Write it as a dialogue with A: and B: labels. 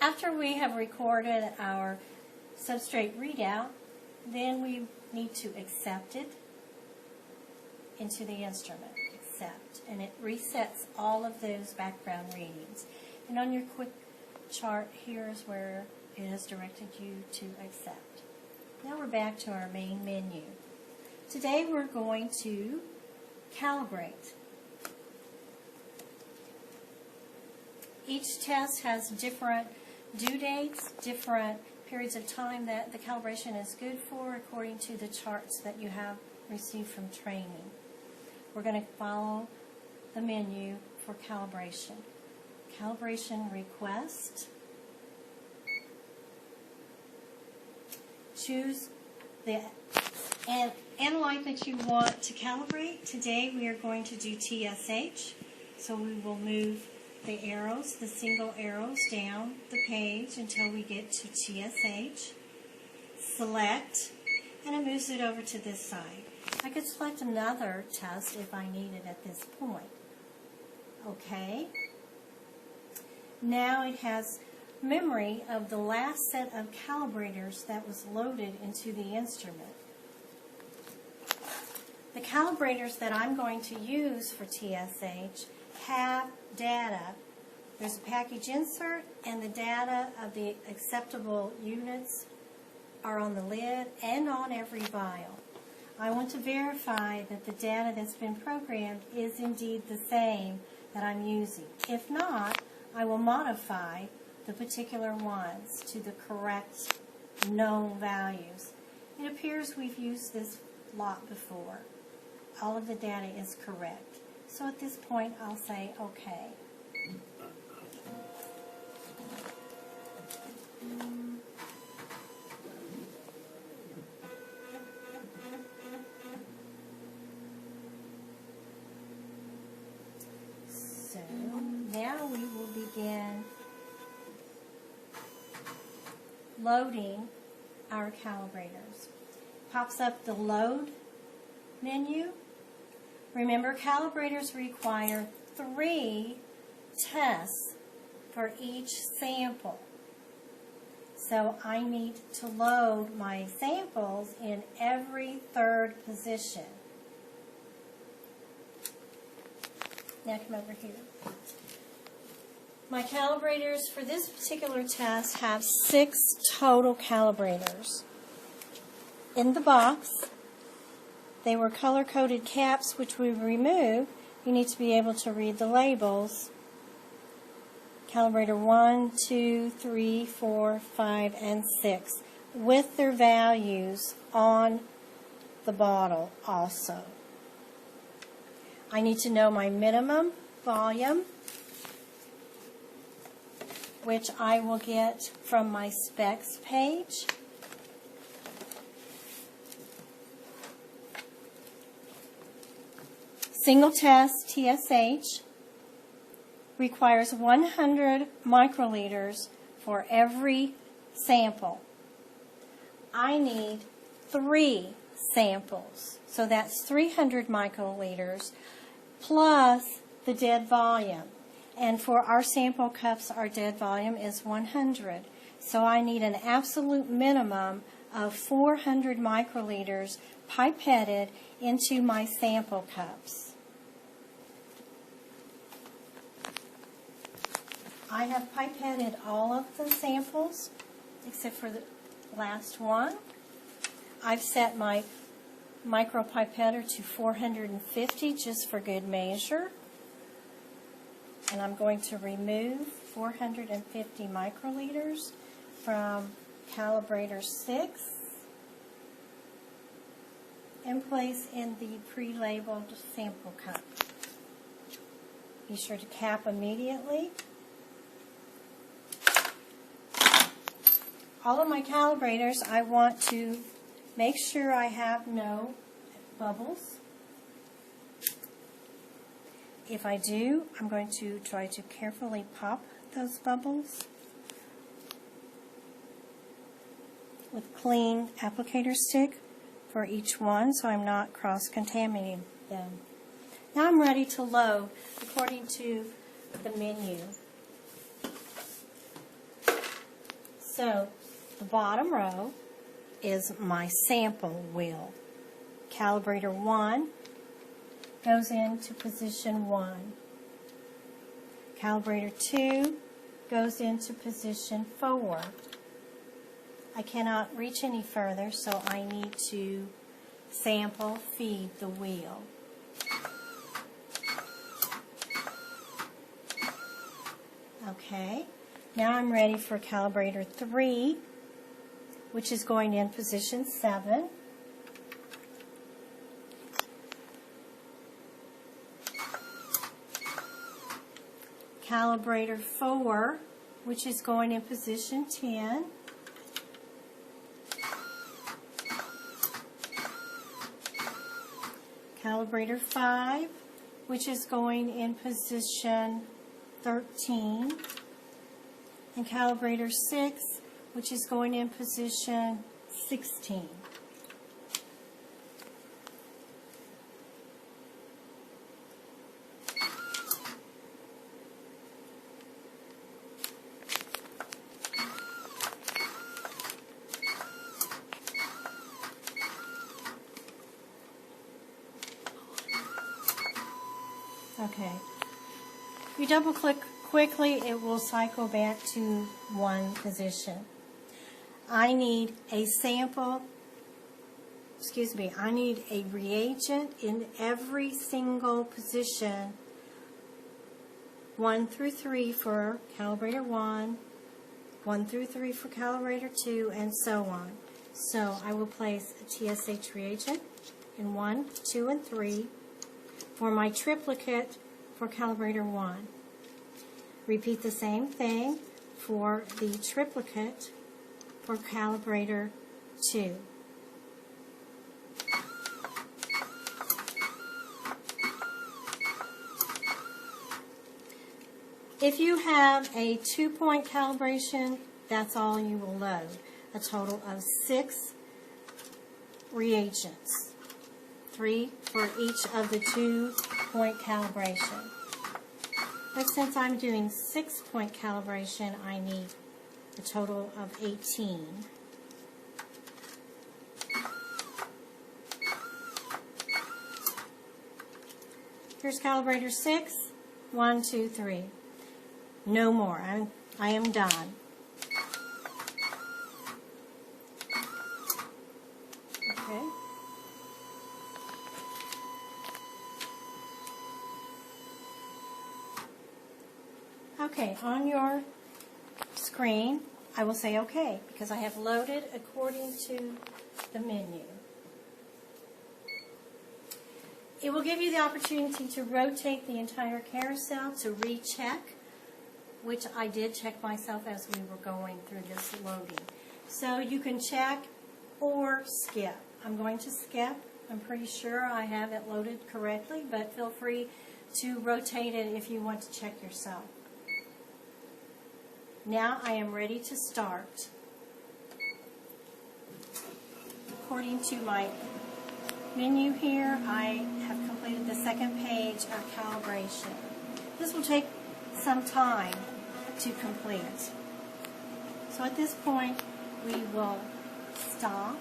A: After we have recorded our substrate readout, then we need to accept it into the instrument. Accept. And it resets all of those background readings. And on your quick chart, here is where it has directed you to accept. Now we're back to our main menu. Today we're going to calibrate. Each test has different due dates, different periods of time that the calibration is good for according to the charts that you have received from training. We're going to follow the menu for calibration. Calibration request. Choose the analyte that you want to calibrate. Today we are going to do TSH, so we will move the arrows, the single arrows down the page until we get to TSH. Select, and it moves it over to this side. I could select another test if I need it at this point. Okay. Now it has memory of the last set of calibrators that was loaded into the instrument. The calibrators that I'm going to use for TSH have data. There's a package insert, and the data of the acceptable units are on the lid and on every vial. I want to verify that the data that's been programmed is indeed the same that I'm using. If not, I will modify the particular ones to the correct known values. It appears we've used this lot before. All of the data is correct. So at this point, I'll say OK. So now we will begin loading our calibrators. Pops up the load menu. Remember, calibrators require 3 tests for each sample. So I need to load my samples in every 3rd position. Now come over here. My calibrators for this particular test have 6 total calibrators. In the box, they were color-coded caps, which we remove. You need to be able to read the labels. Calibrator 1, 2, 3, 4, 5, and 6, with their values on the bottle also. I need to know my minimum volume, which I will get from my specs page. Single test TSH requires 100 microliters for every sample. I need 3 samples, so that's 300 microliters plus the dead volume. And for our sample cups, our dead volume is 100. So I need an absolute minimum of 400 microliters pipetted into my sample cups. I have pipetted all of the samples except for the last one. I've set my micropipetter to 450 just for good measure. And I'm going to remove 450 microliters from calibrator 6 and place in the pre-labeled sample cup. Be sure to cap immediately. All of my calibrators, I want to make sure I have no bubbles. If I do, I'm going to try to carefully pop those bubbles with clean applicator stick for each one so I'm not cross-contaminating them. Now I'm ready to load according to the menu. So the bottom row is my sample wheel. Calibrator 1 goes into position 1. Calibrator 2 goes into position 4. I cannot reach any further, so I need to sample feed the wheel. Okay, now I'm ready for calibrator 3, which is going in position 7. Calibrator 4, which is going in position 10. Calibrator 5, which is going in position 13. And calibrator 6, which is going in position 16. Okay. If you double click quickly, it will cycle back to one position. I need a sample, I need a reagent in every single position, 1 through 3 for calibrator 1, 1 through 3 for calibrator 2, and so on. So I will place a TSH reagent in 1, 2, and 3 for my triplicate for calibrator 1. Repeat the same thing for the triplicate for calibrator 2. If you have a 2-point calibration, that's all you will load. A total of 6 reagents, 3 for each of the 2-point calibration. But since I'm doing 6-point calibration, I need a total of 18. Here's calibrator 6, 1, 2, 3. No more. I am done. Okay. Okay, on your screen, I will say OK, because I have loaded according to the menu. It will give you the opportunity to rotate the entire carousel to recheck, which I did check myself as we were going through this loading. So you can check or skip. I'm going to skip. I'm pretty sure I have it loaded correctly, but feel free to rotate it if you want to check yourself. Now I am ready to start. According to my menu here, I have completed the second page of calibration. This will take some time to complete. So at this point, we will stop.